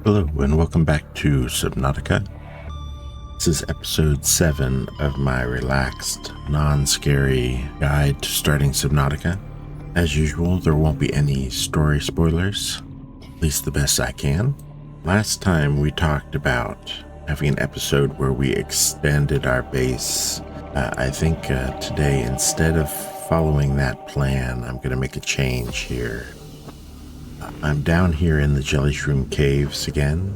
Hello and welcome back to Subnautica. This is episode 7 of my relaxed, non-scary guide to starting Subnautica. As usual, there won't be any story spoilers, at least the best I can. Last time we talked about having an episode where we extended our base. I think today, instead of following that plan, I'm going to make a change here. I'm down here in the Jellyshroom Caves again,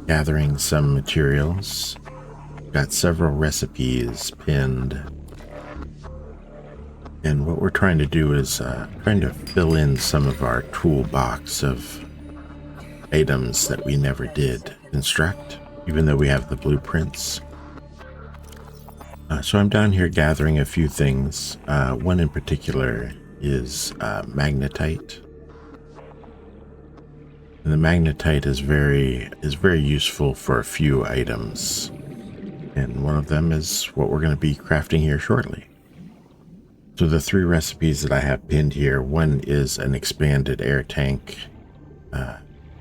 gathering some materials. Got several recipes pinned. And what we're trying to do is trying to fill in some of our toolbox of items that we never did construct, even though we have the blueprints. So I'm down here gathering a few things. One in particular is magnetite. And the magnetite is very useful for a few items. And one of them is what we're going to be crafting here shortly. So the 3 recipes that I have pinned here, one is an expanded air tank.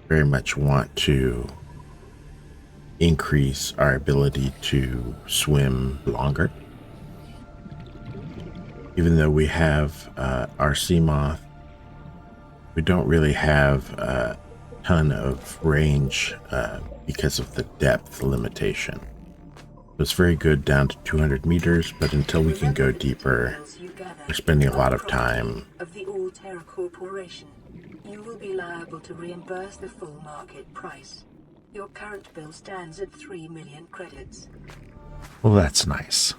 Very much want to increase our ability to swim longer. Even though we have our Seamoth, we don't really have a ton of range because of the depth limitation. It's very good down to 200 meters, but until we can go deeper, we're spending a lot of time. Of the All-Terra Corporation, you will be liable to reimburse the full market price. Your current bill stands at 3 million credits. Well, that's nice.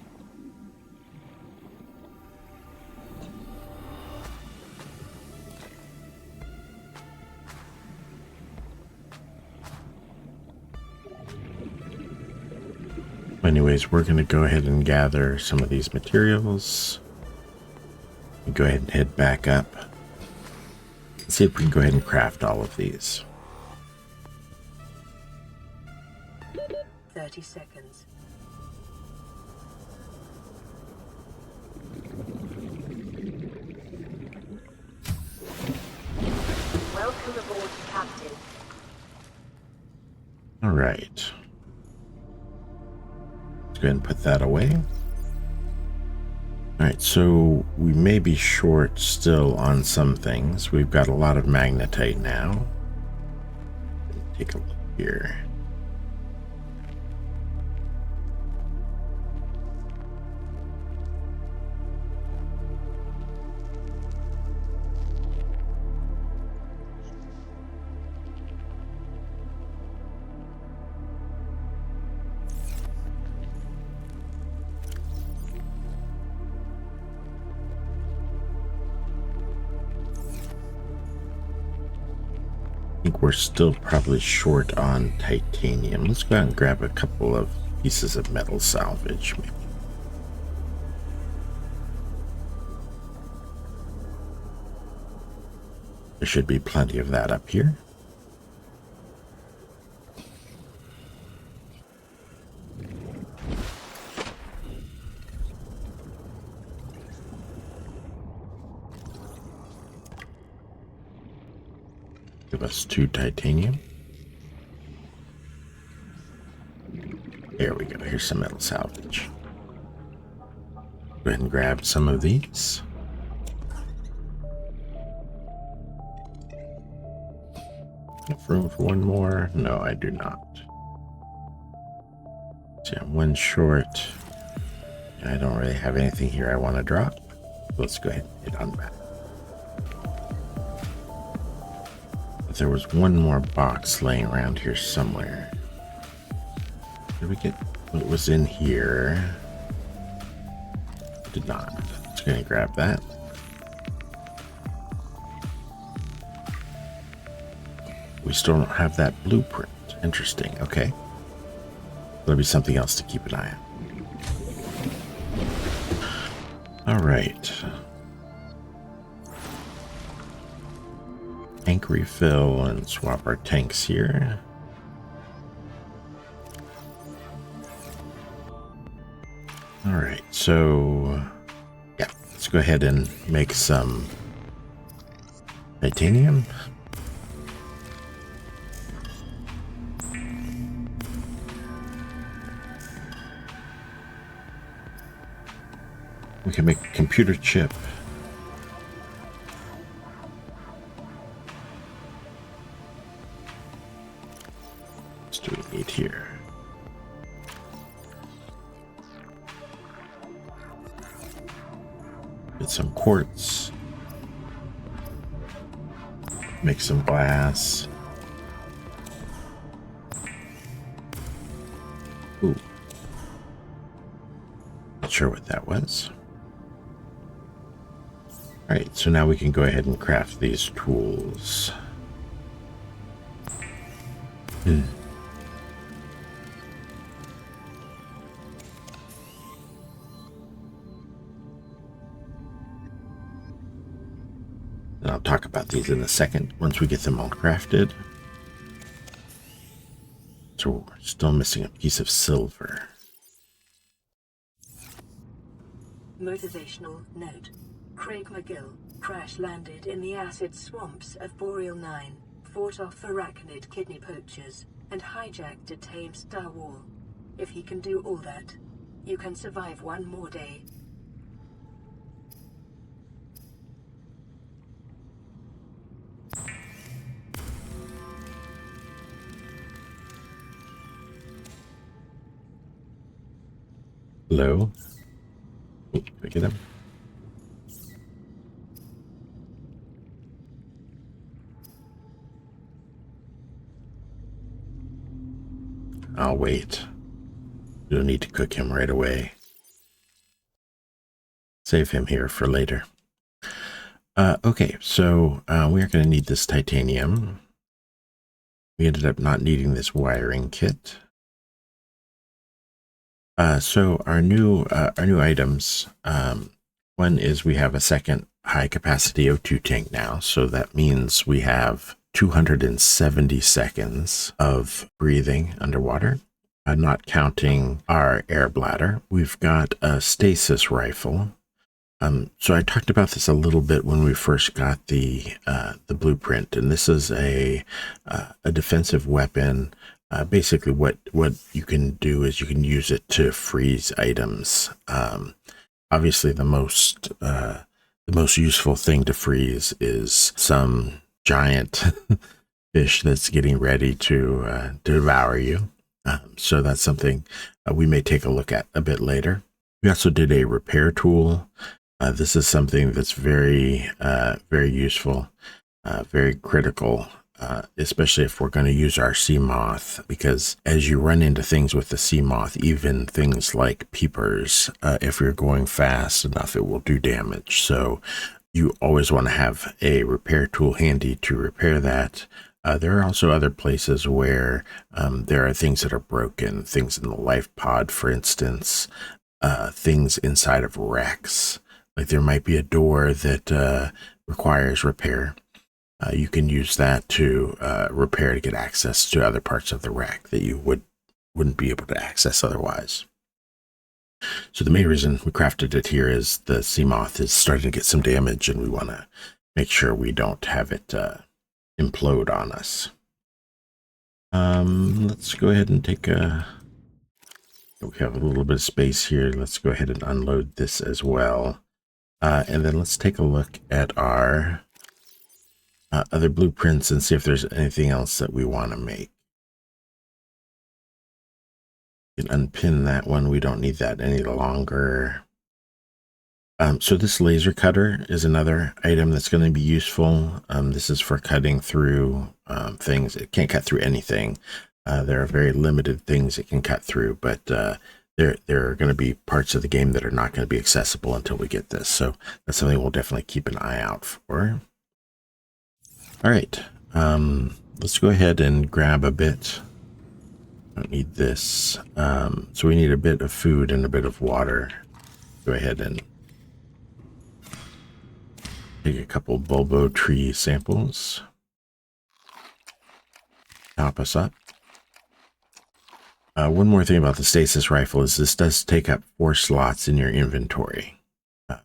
Anyways, we're going to go ahead and gather some of these materials. Go ahead and head back up. Let's see if we can go ahead and craft all of these. 30 seconds. Welcome aboard, Captain. All right. Let's go ahead and put that away. All right, so we may be short still on some things. We've got a lot of magnetite now. Take a look here. I think we're still probably short on titanium. Let's go out and grab a couple of pieces of metal salvage, maybe. There should be plenty of that up here. Give us 2 titanium. There we go. Here's some metal salvage. Go ahead and grab some of these. Enough room for one more? No, I do not. So I'm one short. I don't really have anything here I want to drop. Let's go ahead and hit on back. There was one more box laying around here somewhere. Did we get what was in here? Did not. Just gonna grab that. We still don't have that blueprint. Interesting. Okay. There'll be something else to keep an eye on. All right. Tank refill and swap our tanks here. All right, so yeah, let's go ahead and make some titanium. We can make a computer chip. What do we need here? Get some quartz. Make some glass. Ooh. Not sure what that was. All right, so now we can go ahead and craft these tools. And I'll talk about these in a second once we get them all crafted. So we're still missing a piece of silver. Motivational note. Craig McGill crash-landed in the acid swamps of Boreal 9, fought off arachnid kidney poachers, and hijacked a tame Star Wall. If he can do all that, you can survive one more day. Hello? Can I get him? I'll wait. You don't need to cook him right away. Save him here for later. Okay, so we are going to need this titanium. We ended up not needing this wiring kit. So our new items, one is we have a second high capacity O2 tank now. So that means we have 270 seconds of breathing underwater, not counting our air bladder. We've got a Stasis Rifle. So I talked about this a little bit when we first got the blueprint, and this is a defensive weapon. Basically, what you can do is you can use it to freeze items. Obviously, the most useful thing to freeze is some giant fish that's getting ready to devour you. So that's something we may take a look at a bit later. We also did a repair tool. This is something that's very useful, very critical. Especially if we're going to use our Seamoth, because as you run into things with the Seamoth, even things like peepers, if you're going fast enough, it will do damage. So you always want to have a repair tool handy to repair that. There are also other places where there are things that are broken, things in the life pod, for instance, things inside of wrecks. Like there might be a door that requires repair. You can use that to repair to get access to other parts of the wreck that you wouldn't be able to access otherwise. So the main reason we crafted it here is the Seamoth is starting to get some damage, and we want to make sure we don't have it implode on us. Let's go ahead and take a... We have a little bit of space here. Let's go ahead and unload this as well. And then let's take a look at our other blueprints and see if there's anything else that we want to make. You can unpin that one. We don't need that any longer. So this laser cutter is another item that's going to be useful. This is for cutting through things. It can't cut through anything. There are very limited things it can cut through, but there are going to be parts of the game that are not going to be accessible until we get this. So that's something we'll definitely keep an eye out for. All right, let's go ahead and grab a bit. Don't need this. So we need a bit of food and a bit of water. Go ahead and take a couple bulbo tree samples. Top us up. One more thing about the Stasis Rifle is this does take up 4 slots in your inventory. So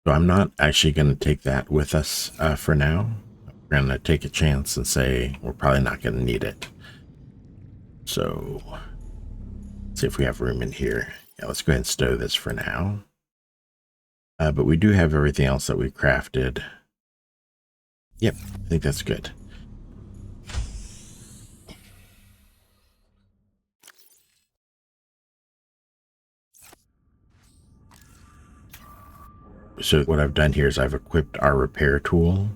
I'm not actually going to take that with us for now. We're going to take a chance and say we're probably not going to need it. So let's see if we have room in here. Yeah, let's go ahead and stow this for now. But we do have everything else that we crafted. Yep, I think that's good. So what I've done here is I've equipped our repair tool.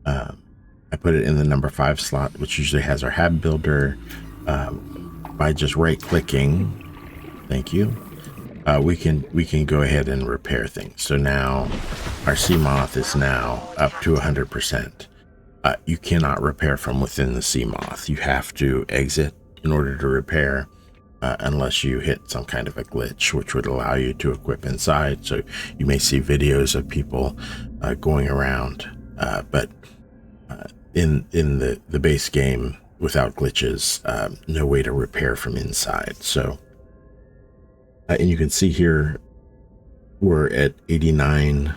I put it in the number 5 slot, which usually has our hab builder. By just right clicking, thank you, we can go ahead and repair things. So now our Seamoth is now up to 100%. You cannot repair from within the Seamoth. You have to exit in order to repair, unless you hit some kind of a glitch, which would allow you to equip inside. So you may see videos of people going around, but in the base game, without glitches, no way to repair from inside. So, and you can see here we're at 89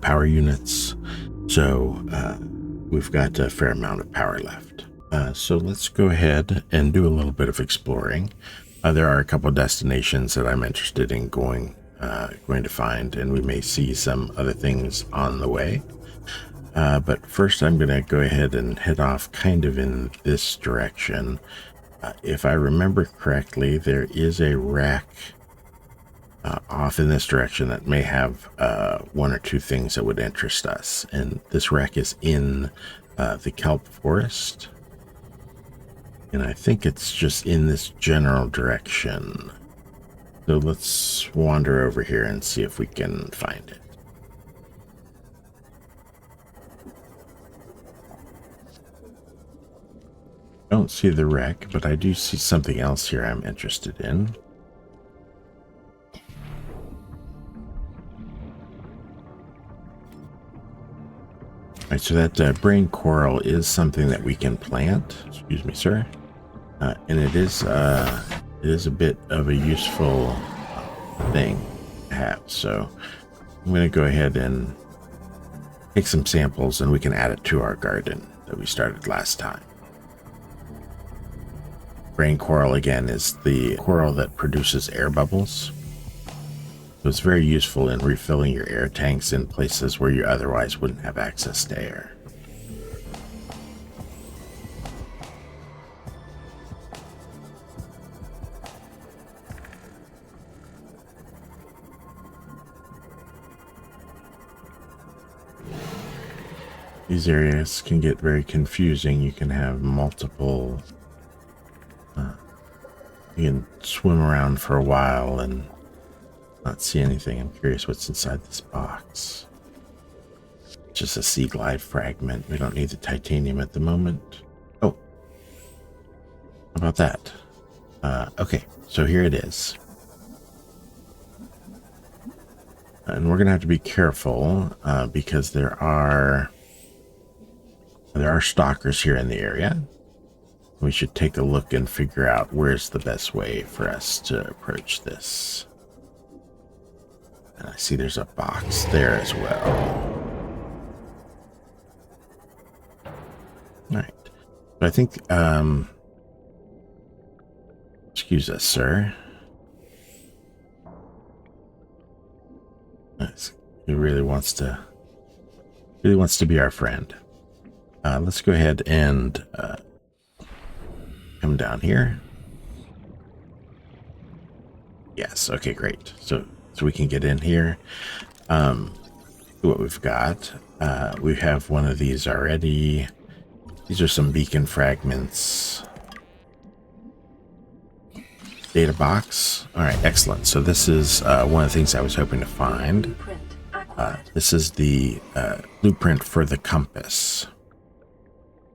power units. So we've got a fair amount of power left. So let's go ahead and do a little bit of exploring. There are a couple of destinations that I'm interested in going to find, and we may see some other things on the way. But first I'm going to go ahead and head off kind of in this direction. If I remember correctly, there is a wreck off in this direction that may have 1 or 2 things that would interest us. And this wreck is in the kelp forest. And I think it's just in this general direction. So let's wander over here and see if we can find it. Don't see the wreck, but I do see something else here I'm interested in. All right, so that brain coral is something that we can plant. Excuse me, sir. And it is a bit of a useful thing to have. So I'm going to go ahead and take some samples, and we can add it to our garden that we started last time. Brain coral, again, is the coral that produces air bubbles. So it's very useful in refilling your air tanks in places where you otherwise wouldn't have access to air. These areas can get very confusing. You can have multiple... you can swim around for a while and not see anything. I'm curious what's inside this box. Just a sea glide fragment. We don't need the titanium at the moment. Oh, how about that? Okay, so here it is. And we're gonna have to be careful because there are stalkers here in the area. We should take a look and figure out where's the best way for us to approach this. And I see there's a box there as well. All right. So I think, excuse us, sir. He really wants to be our friend. Let's go ahead and come down here. Yes, okay, great. So we can get in here. What we've got, we have one of these already. These are some beacon fragments. Data box. All right, excellent. So this is one of the things I was hoping to find. This is the blueprint for the compass.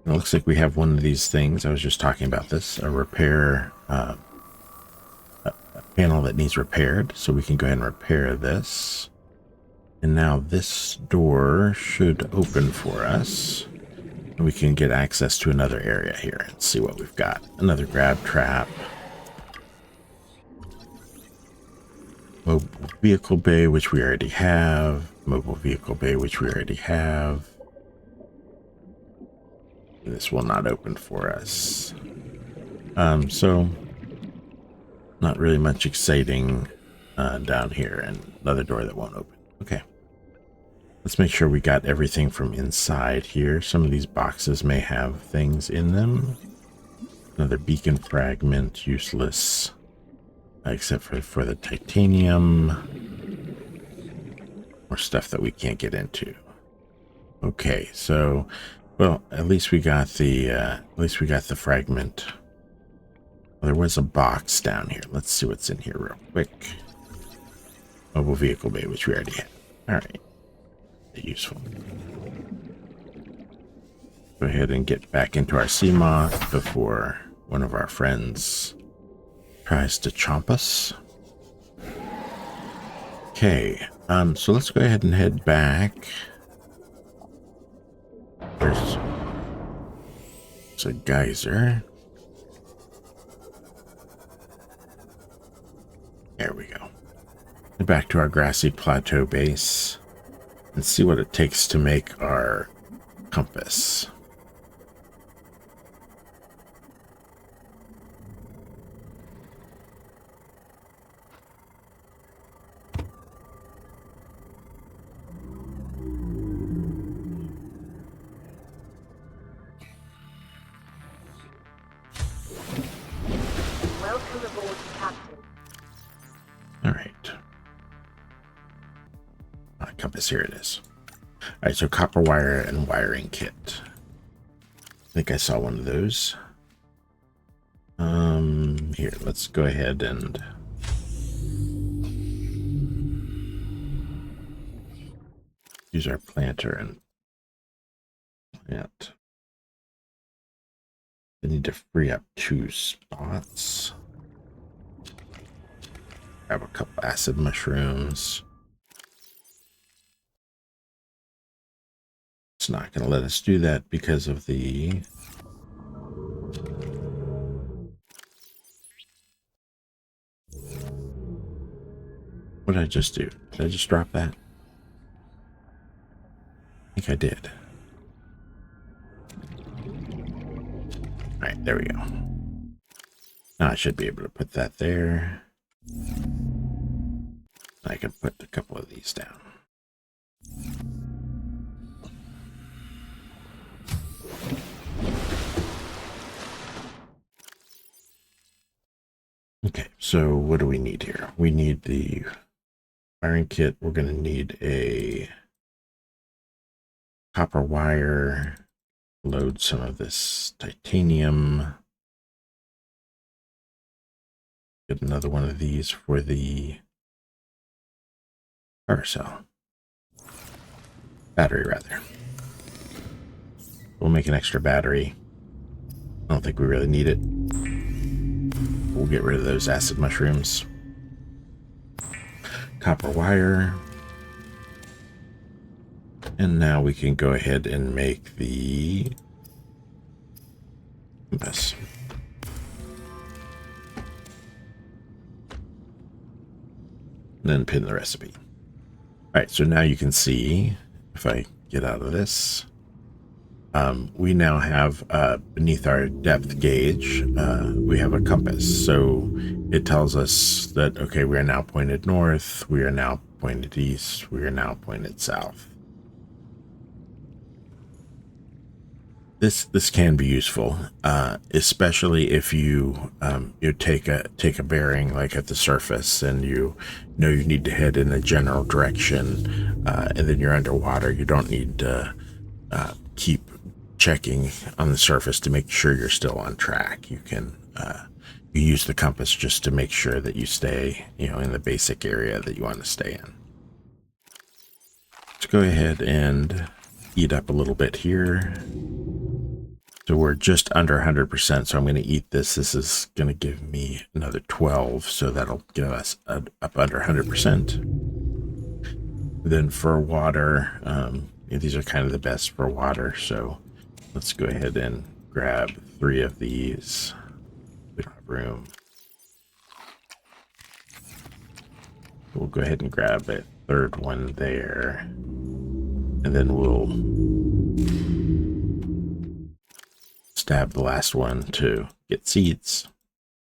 It looks like we have one of these things. I was just talking about this, a repair a panel that needs repaired. So we can go ahead and repair this. And now this door should open for us. And we can get access to another area here and see what we've got. Another grab trap. Mobile vehicle bay, which we already have. Mobile vehicle bay, which we already have. This will not open for us. So not really much exciting down here, and another door that won't open. Okay. Let's make sure we got everything from inside here. Some of these boxes may have things in them. Another beacon fragment, useless, except for the titanium. More stuff that we can't get into. Okay, so, well, at least we got the fragment. Well, there was a box down here. Let's see what's in here real quick. Mobile vehicle bay, which we already had. All right, useful. Go ahead and get back into our Seamoth before one of our friends tries to chomp us. Okay, so let's go ahead and head back. There's a geyser. There we go. Head back to our grassy plateau base and see what it takes to make our compass. Welcome aboard, Captain. All right. Compass, here it is. All right, so copper wire and wiring kit. I think I saw one of those. Here, let's go ahead and use our planter and plant. I need to free up 2 spots. Grab a couple acid mushrooms. It's not going to let us do that because of the... What did I just do? Did I just drop that? I think I did. All right, there we go. Now I should be able to put that there. I can put a couple of these down. Okay, so what do we need here? We need the wiring kit. We're going to need a copper wire. Load some of this titanium. Get another one of these for the power cell. Battery, rather. We'll make an extra battery. I don't think we really need it. We'll get rid of those acid mushrooms. Copper wire. And now we can go ahead and make the compass. Then pin the recipe. All right, so now you can see, if I get out of this, we now have beneath our depth gauge, we have a compass. So it tells us that, okay, we are now pointed north, we are now pointed east, we are now pointed south. This can be useful, especially if you take a bearing like at the surface and you know you need to head in a general direction, and then you're underwater. You don't need to keep checking on the surface to make sure you're still on track. You can you use the compass just to make sure that you stay, in the basic area that you want to stay in. Let's go ahead and eat up a little bit here. So we're just under 100%, so I'm going to eat this. This is going to give me another 12, so that'll give us up under 100%. Then for water, these are kind of the best for water, so let's go ahead and grab 3 of these. We don't have room. We'll go ahead and grab a 3rd one there, and then we'll stab the last one to get seeds,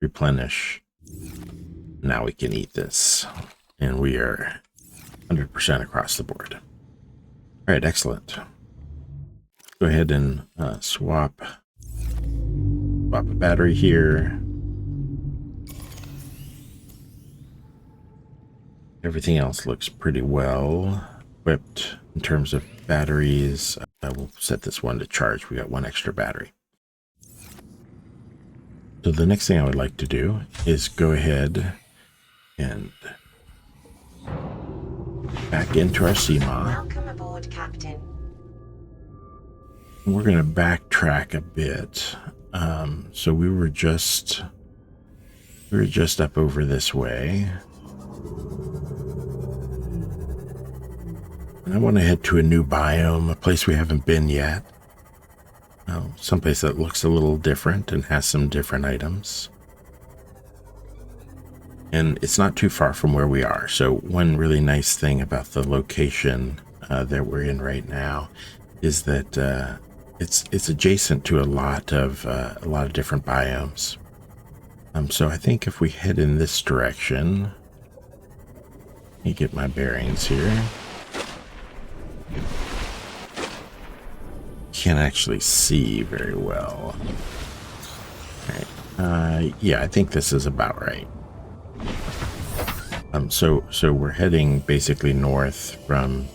replenish. Now we can eat this, and we are 100% across the board. All right, excellent. Go ahead and swap a battery here. Everything else looks pretty well equipped in terms of batteries. We'll set this one to charge. We got one extra battery. So the next thing I would like to do is go ahead and back into our Seamoth. Welcome aboard, Captain. We're going to backtrack a bit. So we were just up over this way. And I want to head to a new biome, a place we haven't been yet. Someplace that looks a little different and has some different items. And it's not too far from where we are. So one really nice thing about the location that we're in right now is that it's adjacent to a lot of different biomes. So I think if we head in this direction, let me get my bearings here. Can't actually see very well. All right. Yeah, I think this is about right. So we're heading basically north from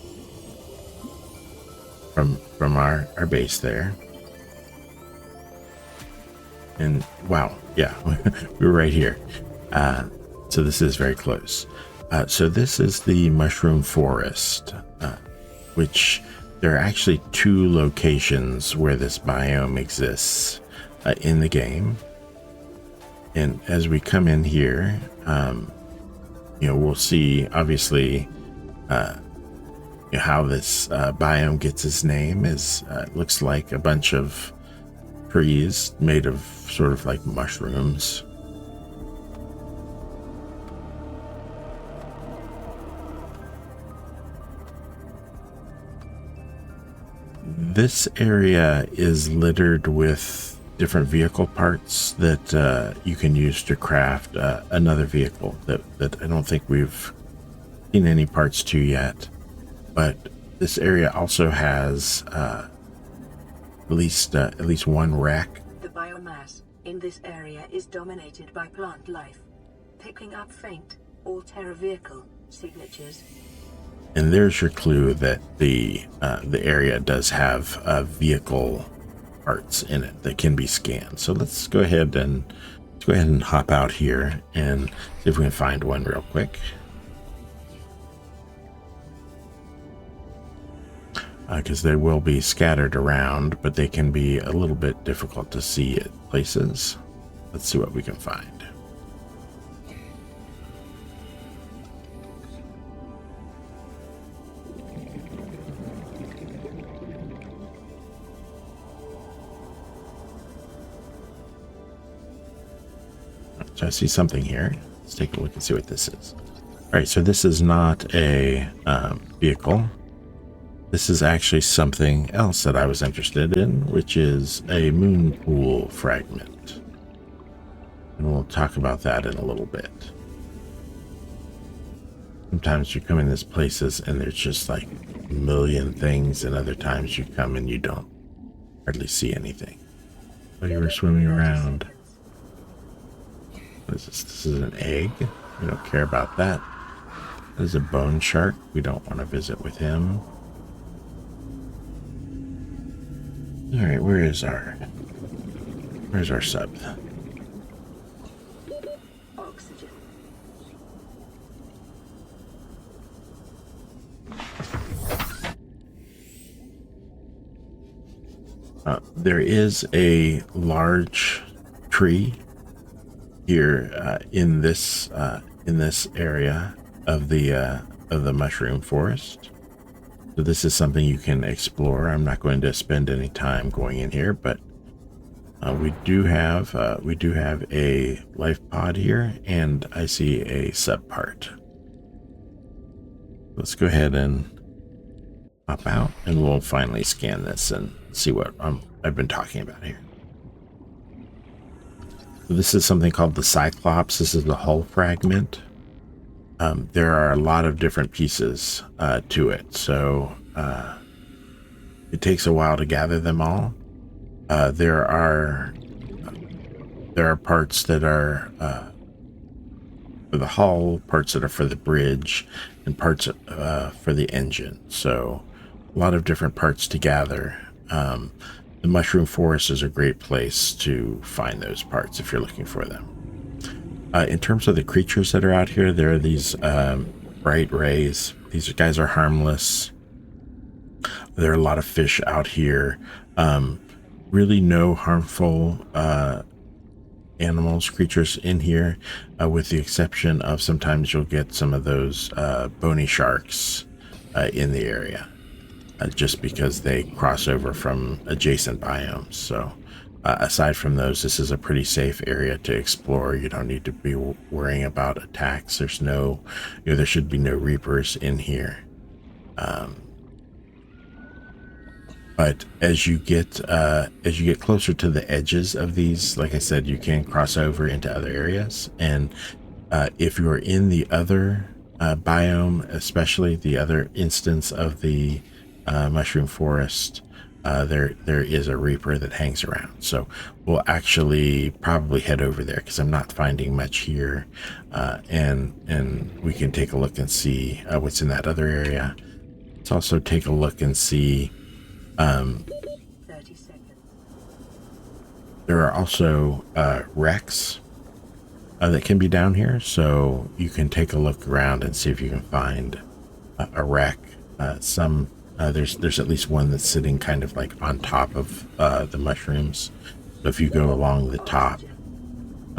our base there. And wow, yeah, we were right here. So this is very close. So this is the mushroom forest, which there are actually two locations where this biome exists in the game. And as we come in here, we'll see obviously how this biome gets its name is it looks like a bunch of trees made of sort of like mushrooms. This area is littered with different vehicle parts that you can use to craft another vehicle that I don't think we've seen any parts to yet. But this area also has at least one wreck. The biomass in this area is dominated by plant life, picking up faint all-terra vehicle signatures. And there's your clue that the area does have vehicle parts in it that can be scanned. So let's go ahead and hop out here and see if we can find one real quick. Because they will be scattered around, but they can be a little bit difficult to see at places. Let's see what we can find. So I see something here. Let's take a look and see what this is. All right, so this is not a vehicle. This is actually something else that I was interested in, which is a moon pool fragment. And we'll talk about that in a little bit. Sometimes you come in these places and there's just like a million things, and other times you come and you don't hardly see anything. So you were swimming around. What is this? This is an egg. We don't care about that. This is a bone shark. We don't want to visit with him. All right, where's our sub? Oxygen. There is a large tree here in this area of the mushroom forest. So this is something you can explore. I'm not going to spend any time going in here, but we do have a life pod here, and I see a sub part. Let's go ahead and hop out, and we'll finally scan this and see what I've been talking about here. So this is something called the Cyclops. This is the hull fragment. There are a lot of different pieces to it, so it takes a while to gather them all. There are parts that are for the hull, parts that are for the bridge, and parts for the engine. So a lot of different parts to gather. The mushroom forest is a great place to find those parts if you're looking for them. In terms of the creatures that are out here, there are these bright rays. These guys are harmless. There are a lot of fish out here. Really no harmful animals, creatures in here, with the exception of sometimes you'll get some of those bony sharks in the area, just because they cross over from adjacent biomes. So aside from those, this is a pretty safe area to explore. You don't need to be worrying about attacks. There's no, there should be no Reapers in here. But as you get closer to the edges of these, like I said, you can cross over into other areas. And if you're in the other biome, especially the other instance of the mushroom forest, there is a Reaper that hangs around. So we'll actually probably head over there because I'm not finding much here, and we can take a look and see what's in that other area. Let's also take a look and see. 30 seconds. There are also wrecks that can be down here, so you can take a look around and see if you can find a wreck. There's at least one that's sitting kind of like on top of the mushrooms. So if you go along the top,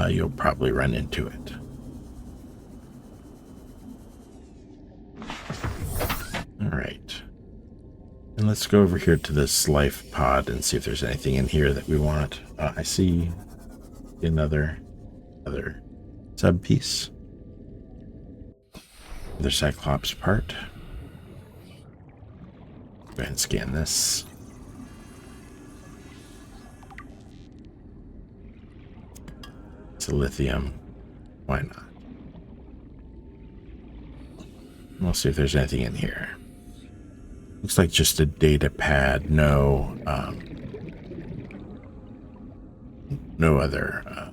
you'll probably run into it. All right. And let's go over here to this life pod and see if there's anything in here that we want. I see another sub piece. Another Cyclops part. Go ahead and scan this. It's a lithium. Why not? We'll see if there's anything in here. Looks like just a data pad, no other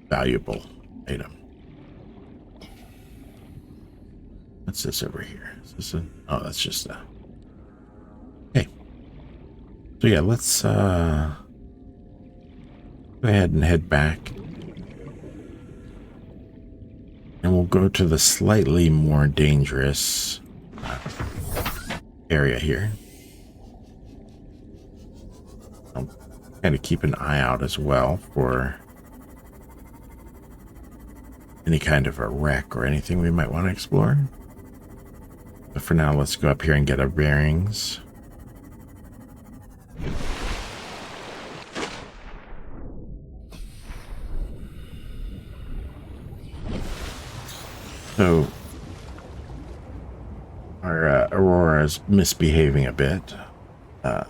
valuable item. What's this over here? Is this a, oh, that's just a, okay. So yeah, let's go ahead and head back. And we'll go to the slightly more dangerous area here. I'll kind of keep an eye out as well for any kind of a wreck or anything we might want to explore. But for now, let's go up here and get our bearings. So our Aurora is misbehaving a bit, but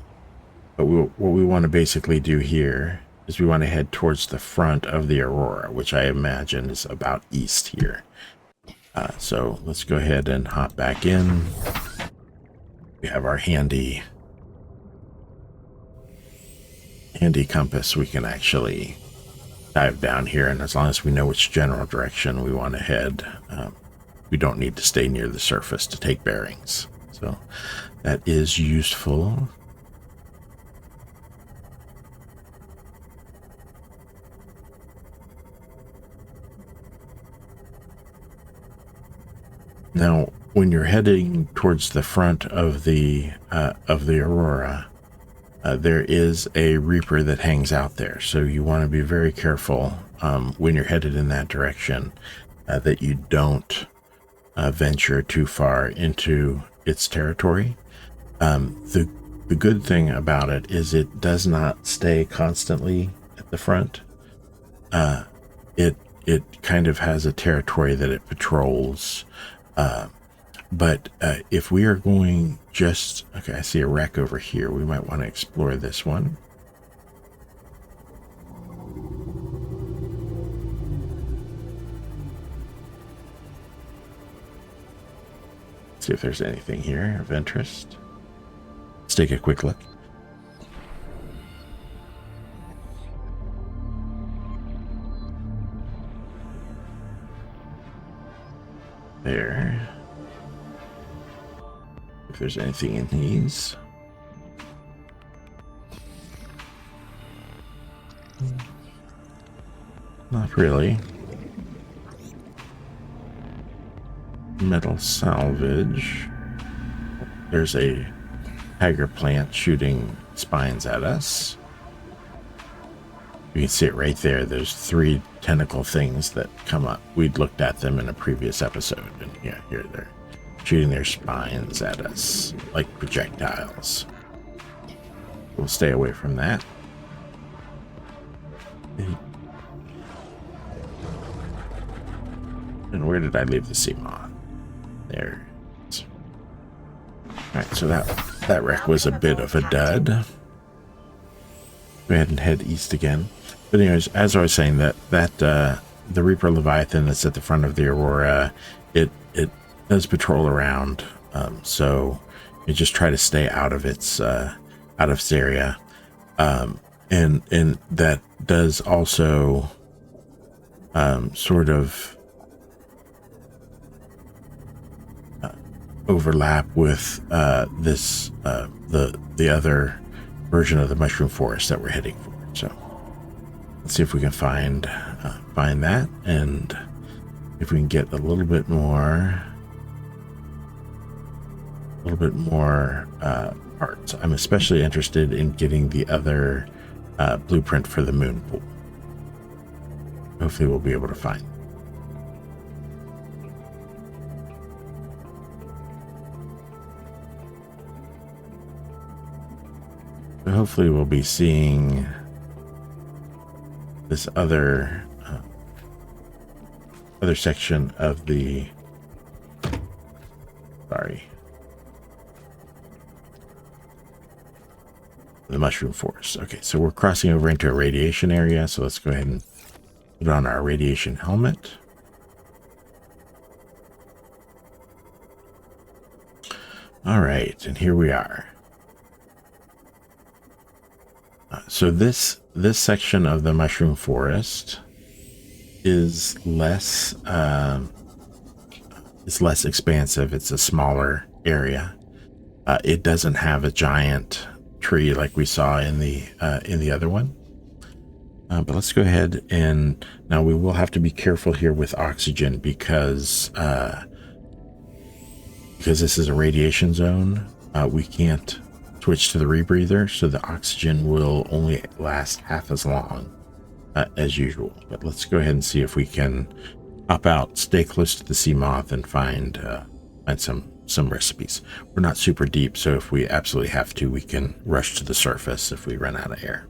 what we want to basically do here is we want to head towards the front of the Aurora, which I imagine is about east here. So let's go ahead and hop back in. We have our handy compass. We can actually dive down here, and as long as we know which general direction we want to head, we don't need to stay near the surface to take bearings. So that is useful. Now, when you're heading towards the front of the Aurora, there is a Reaper that hangs out there. So you want to be very careful when you're headed in that direction, that you don't venture too far into its territory. The good thing about it is it does not stay constantly at the front. It kind of has a territory that it patrols. But if we are going just, okay, I see a wreck over here. We might want to explore this one. See if there's anything here of interest. Let's take a quick look. There. If there's anything in these. Not really. Metal salvage. There's a tiger plant shooting spines at us. You can see it right there. There's 3 tentacle things that come up. We'd looked at them in a previous episode, and yeah, here they're shooting their spines at us like projectiles. We'll stay away from that. And where did I leave the Seamoth? There. Alright, so that wreck was a bit of a dud. Go ahead and head east again. But anyways, as I was saying, that the Reaper Leviathan that's at the front of the Aurora, it does patrol around. So you just try to stay out of its area. And that does also sort of overlap with the other version of the mushroom forest that we're heading for. So let's see if we can find that, and if we can get a little bit more parts. I'm especially interested in getting the other blueprint for the moon pool. Hopefully we'll be able to find it. Hopefully we'll be seeing this other section of the mushroom forest. Okay, so we're crossing over into a radiation area, so let's go ahead and put on our radiation helmet. All right, and here we are. So this section of the mushroom forest is less expansive. It's a smaller area. It doesn't have a giant tree like we saw in the other one. But let's go ahead, and now we will have to be careful here with oxygen because this is a radiation zone. We can't switch to the rebreather, so the oxygen will only last half as long as usual. But let's go ahead and see if we can hop out, stay close to the Seamoth, and find some recipes. We're not super deep, so if we absolutely have to, we can rush to the surface if we run out of air.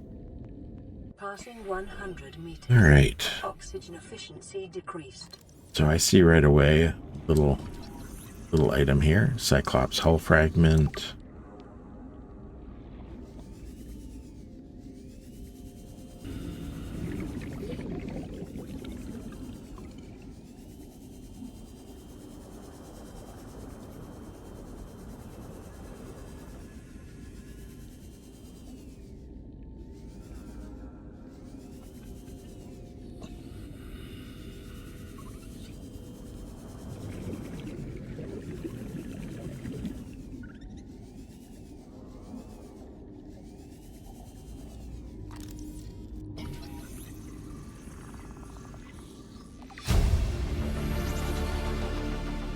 Passing 100 meters. All right. Oxygen efficiency decreased. So I see right away a little item here, Cyclops hull fragment.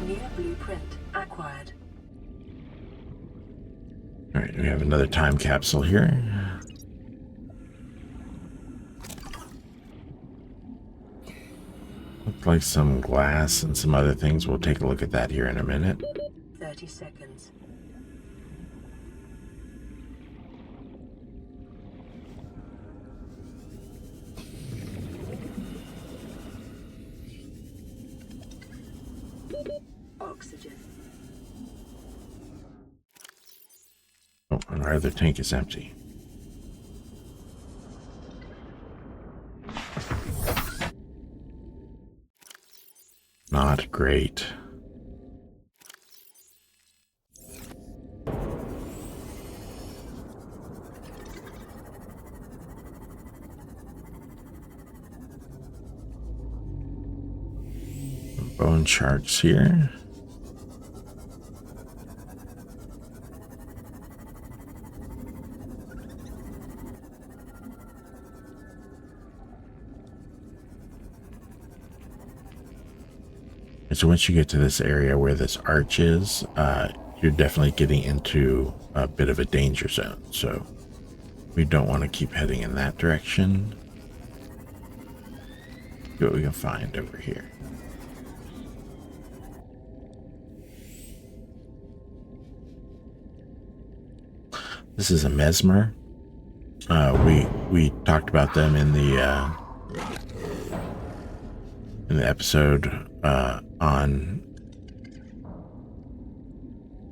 Near blueprint acquired. All right, we have another time capsule here. Looks like some glass and some other things. We'll take a look at that here in a minute. 30 seconds. Oxygen. Oh, and our other tank is empty. Not great. bone sharks here. And so once you get to this area where this arch is, you're definitely getting into a bit of a danger zone. So we don't want to keep heading in that direction. See what we can find over here. This is a mesmer. We talked about them in the episode on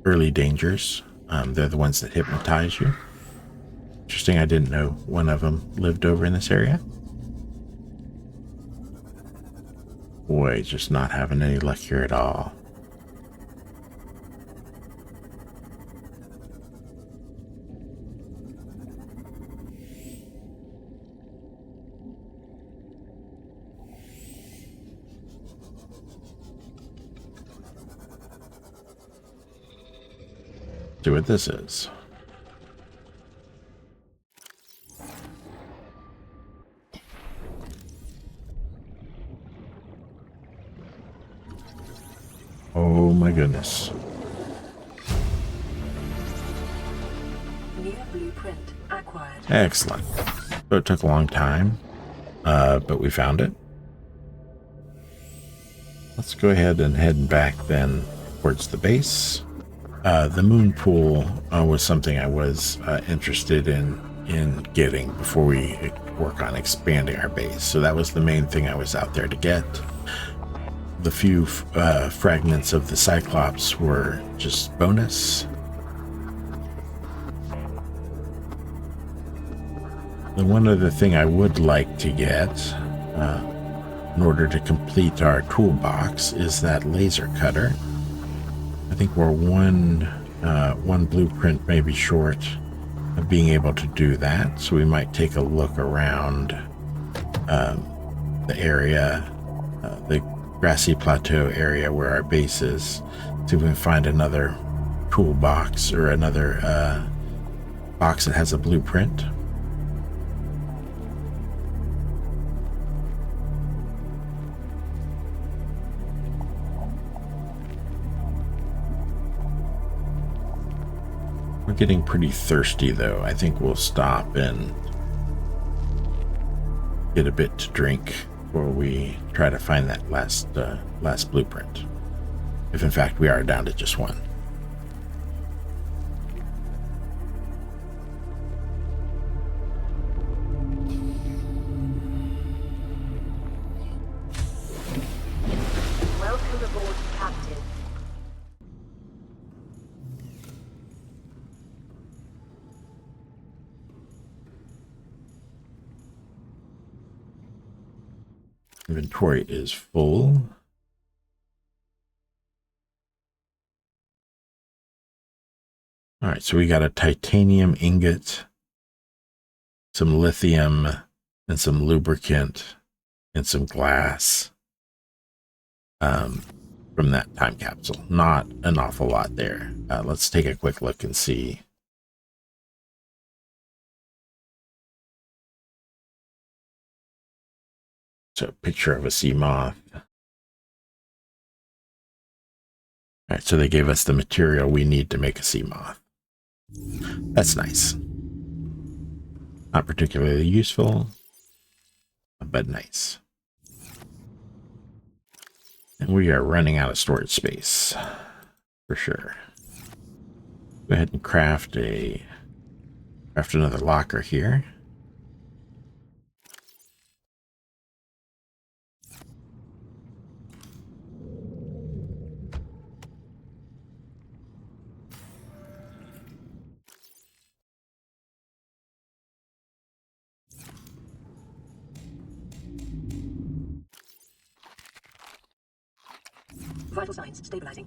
early dangers. They're the ones that hypnotize you. Interesting, I didn't know one of them lived over in this area. Boy, just not having any luck here at all. See what this is. Oh my goodness. New blueprint acquired. Excellent. So it took a long time, but we found it. Let's go ahead and head back then towards the base. The moon pool was something I was interested in getting before we work on expanding our base. So that was the main thing I was out there to get. The few fragments of the Cyclops were just bonus. The one other thing I would like to get in order to complete our toolbox is that laser cutter. I think we're one blueprint maybe short of being able to do that, so we might take a look around the area, the grassy plateau area where our base is, see if we can find another toolbox or another box that has a blueprint. We're getting pretty thirsty though. I think we'll stop and get a bit to drink before we try to find that last blueprint. If in fact we are down to just one. Welcome aboard, Captain. Inventory is full. All right, so we got a titanium ingot, some lithium, and some lubricant, and some glass from that time capsule. Not an awful lot there. Let's take a quick look and see. So, picture of a Seamoth. All right, so they gave us the material we need to make a Seamoth. That's nice. Not particularly useful, but nice. And we are running out of storage space, for sure. Go ahead and craft another locker here. Vital signs stabilizing.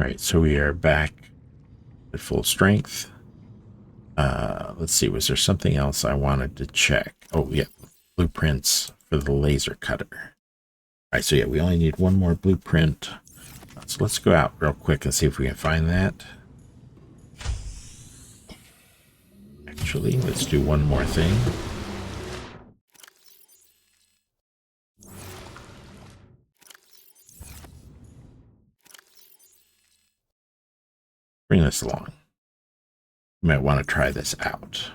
All right, so we are back at full strength. Let's see, was there something else I wanted to check? Oh, yeah, blueprints for the laser cutter. All right, so yeah, we only need one more blueprint. So let's go out real quick and see if we can find that. Actually, let's do one more thing. Bring this along. You might want to try this out.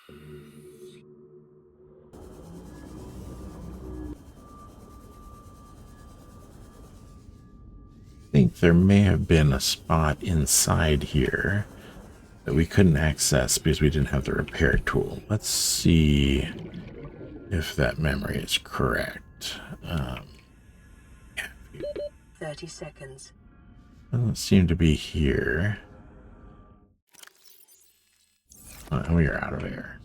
I think there may have been a spot inside here that we couldn't access because we didn't have the repair tool. Let's see if that memory is correct. 30 seconds. Doesn't seem to be here. Oh, we are out of air.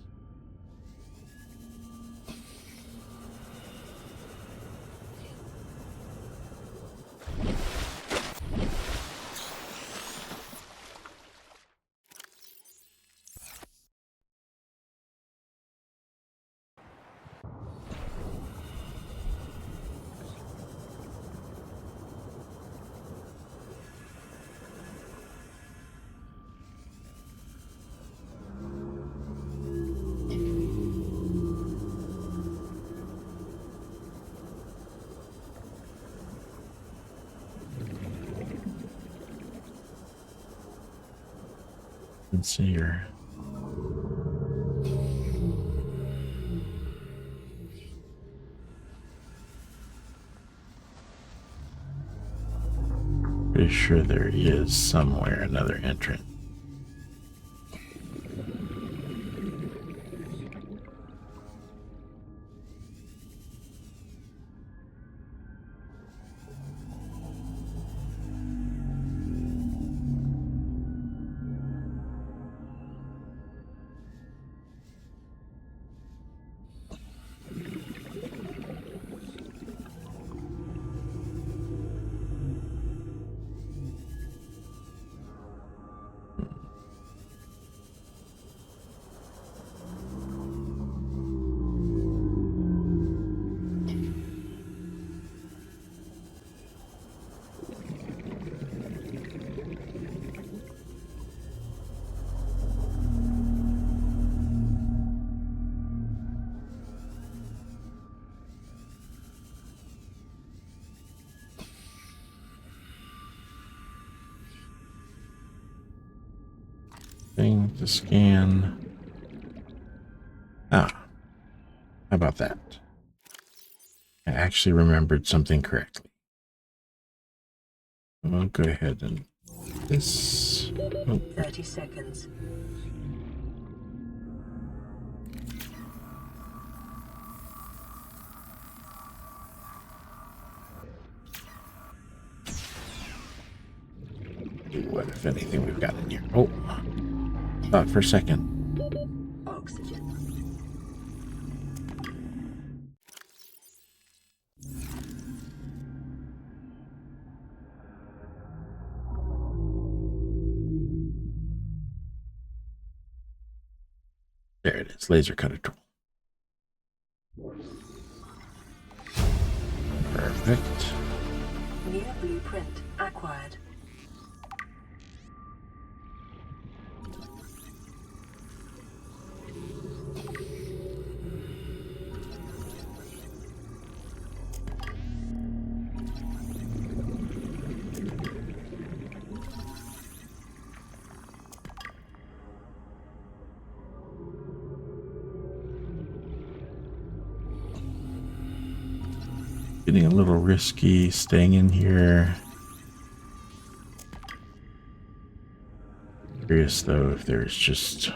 Let's see here. Pretty sure there is somewhere another entrance. Thing to scan. Ah, how about that? I actually remembered something correctly. I'll go ahead and this. Oh. 30 seconds. What, if anything, we've got in here? Oh, thought for a second. Oxygen. There it is, laser cutter tool. Perfect. New blueprint acquired. Getting a little risky staying in here. Curious though if there's just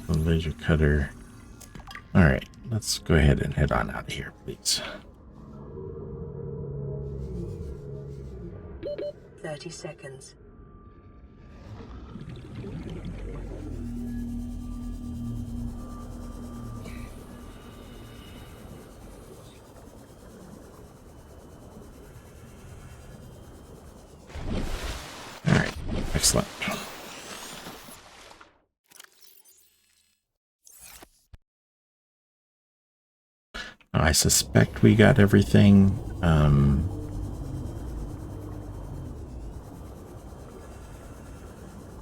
a laser cutter. All right, let's go ahead and head on out of here, please. 30 seconds. Excellent. I suspect we got everything.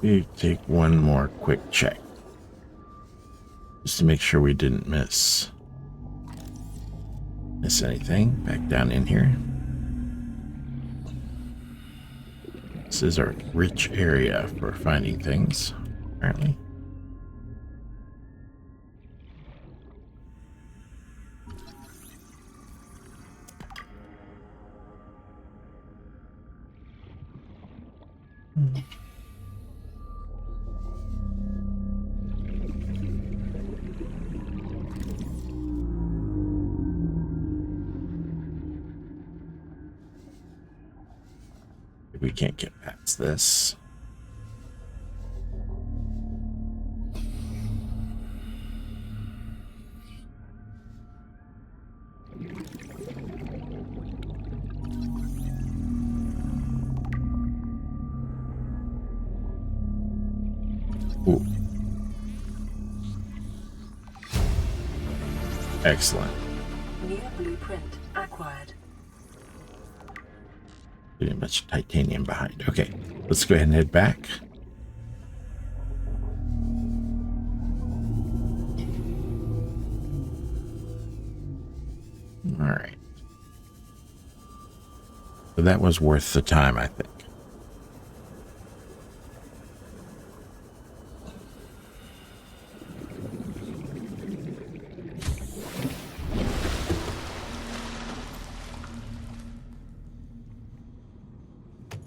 We take one more quick check, just to make sure we didn't miss anything. Back down in here. This is our rich area for finding things, apparently. We can't get past this. Ooh. Excellent. New blueprint acquired. Pretty much titanium behind. Okay, let's go ahead and head back. All right. So that was worth the time, I think.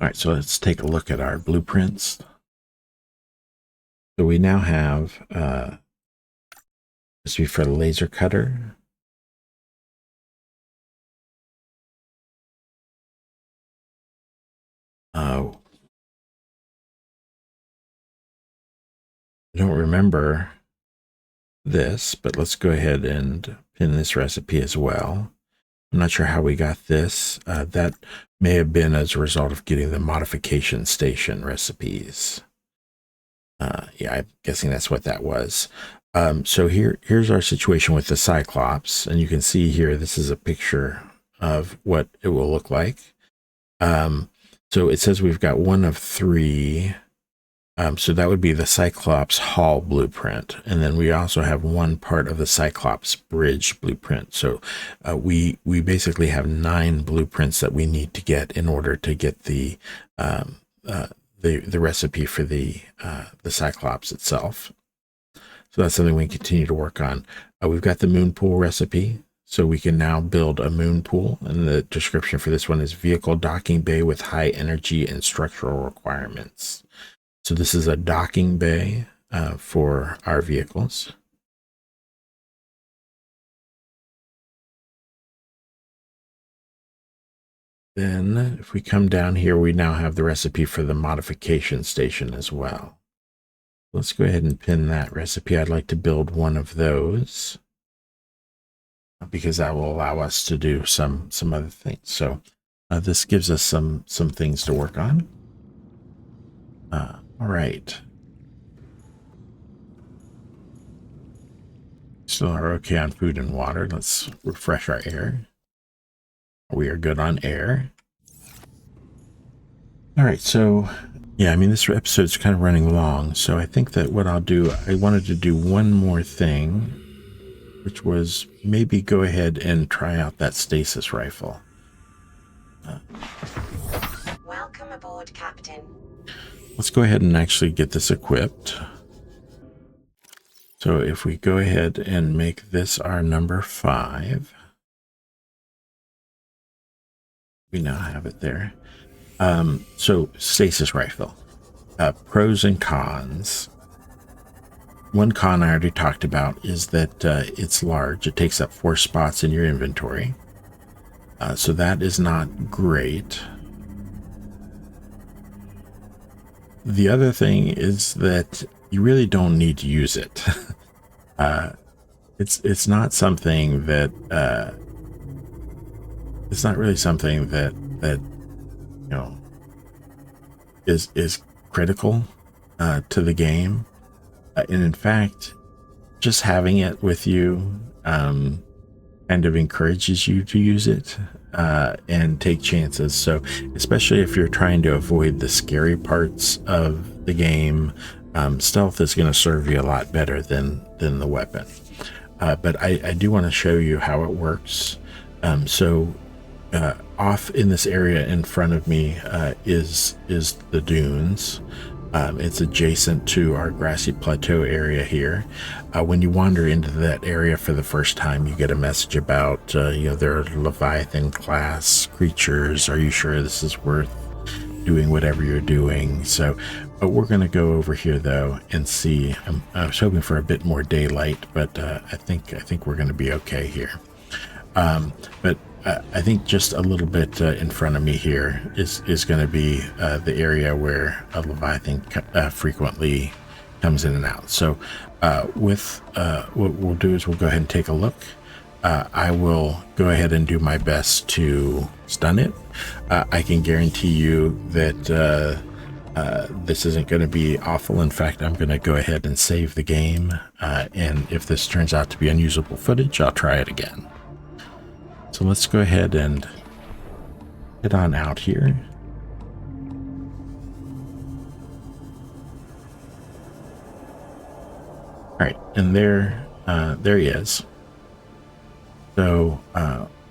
All right, so let's take a look at our blueprints. So we now have this will be for the laser cutter. I don't remember this, but let's go ahead and pin this recipe as well. I'm not sure how we got this. That may have been as a result of getting the modification station recipes. Yeah, I'm guessing that's what that was. So here's our situation with the Cyclops, and you can see here, this is a picture of what it will look like. So it says we've got one of three. So that would be the Cyclops Hall blueprint. And then we also have one part of the Cyclops Bridge blueprint. So we basically have 9 blueprints that we need to get in order to get the recipe for the Cyclops itself. So that's something we can continue to work on. We've got the moon pool recipe. So we can now build a moon pool. And the description for this one is vehicle docking bay with high energy and structural requirements. So this is a docking bay for our vehicles. Then if we come down here, we now have the recipe for the modification station as well. Let's go ahead and pin that recipe. I'd like to build one of those because that will allow us to do some other things. So this gives us some things to work on. All right. Still are okay on food and water. Let's refresh our air. We are good on air. All right, so yeah, I mean, this episode's kind of running long, so I think that what I'll do, I wanted to do one more thing, which was maybe go ahead and try out that Stasis Rifle. Welcome aboard, Captain. Let's go ahead and actually get this equipped. So if we go ahead and make this our number 5, we now have it there. So Stasis Rifle, pros and cons. One con I already talked about is that it's large. It takes up 4 spots in your inventory. So that is not great. The other thing is that you really don't need to use it. It's not something that it's not really something that you know is critical to the game. And in fact, just having it with you kind of encourages you to use it and take chances. So especially if you're trying to avoid the scary parts of the game, stealth is going to serve you a lot better than the weapon. But I do want to show you how it works. Off in this area in front of me is the dunes. It's adjacent to our grassy plateau area here. When you wander into that area for the first time, you get a message about, there are Leviathan class creatures. Are you sure this is worth doing whatever you're doing? So we're going to go over here though and see. I was hoping for a bit more daylight, but I think we're going to be okay here. But I think just a little bit in front of me here is going to be the area where a Leviathan frequently comes in and out. So what we'll do is we'll go ahead and take a look. I will go ahead and do my best to stun it. I can guarantee you that this isn't going to be awful. In fact, I'm going to go ahead and save the game. And if this turns out to be unusable footage, I'll try it again. So let's go ahead and head on out here. All right, and there he is. So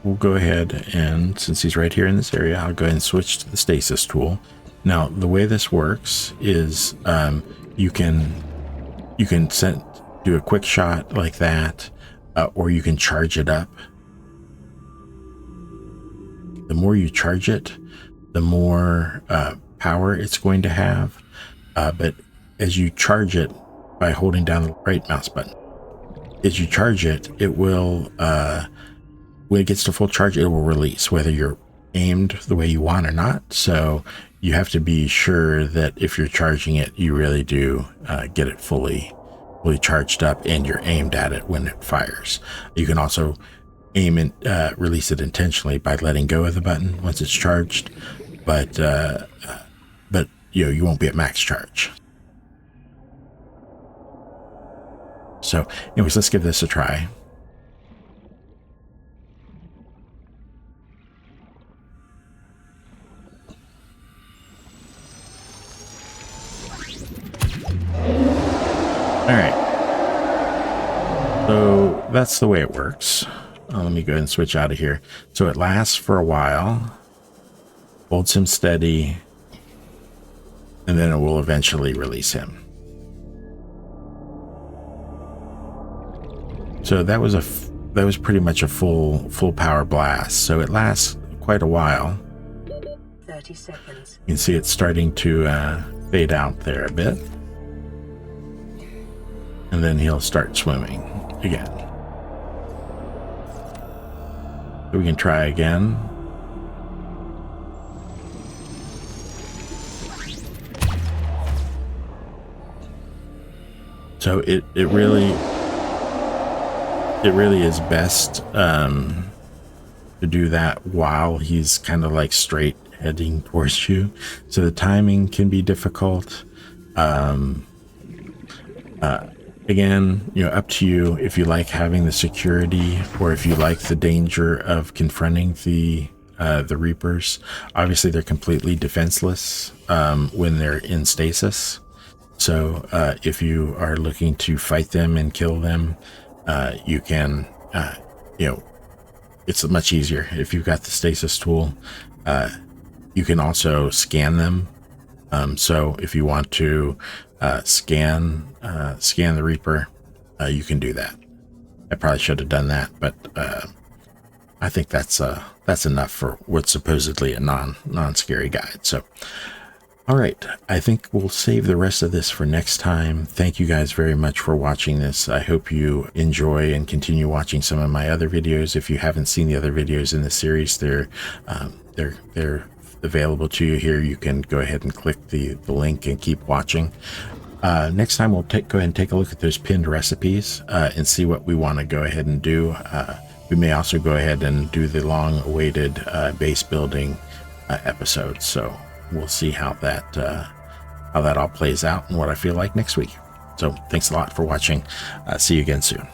we'll go ahead and, since he's right here in this area, I'll go ahead and switch to the stasis tool. Now, the way this works is you can do a quick shot like that, or you can charge it up. The more you charge it, the more power it's going to have. But as you charge it by holding down the right mouse button, as you charge it, it will, when it gets to full charge, it will release, whether you're aimed the way you want or not. So you have to be sure that if you're charging it, you really do get it fully charged up and you're aimed at it when it fires. You can also aim and release it intentionally by letting go of the button once it's charged, but you won't be at max charge. So anyways, let's give this a try. All right, so that's the way it works. Let me go ahead and switch out of here. So it lasts for a while, holds him steady, and then it will eventually release him. So that was pretty much a full power blast. So it lasts quite a while. 30 seconds. You can see it's starting to fade out there a bit. And then he'll start swimming again. So we can try again. So it really is best to do that while he's kind of like straight heading towards you. So the timing can be difficult. Again, up to you if you like having the security or if you like the danger of confronting the Reapers. Obviously, they're completely defenseless when they're in stasis. So if you are looking to fight them and kill them, you can, it's much easier if you've got the stasis tool. You can also scan them. So if you want to scan the Reaper, you can do that. I probably should have done that, but I think that's enough for what's supposedly a non-scary guide. So, all right, I think we'll save the rest of this for next time. Thank you guys very much for watching this. I hope you enjoy and continue watching some of my other videos. If you haven't seen the other videos in the series, they're available to you here. You can go ahead and click the link and keep watching. Next time we'll go ahead and take a look at those pinned recipes and see what we want to go ahead and do. We may also go ahead and do the long-awaited base building episode. So we'll see how that how that all plays out and what I feel like next week. So thanks a lot for watching. See you again soon.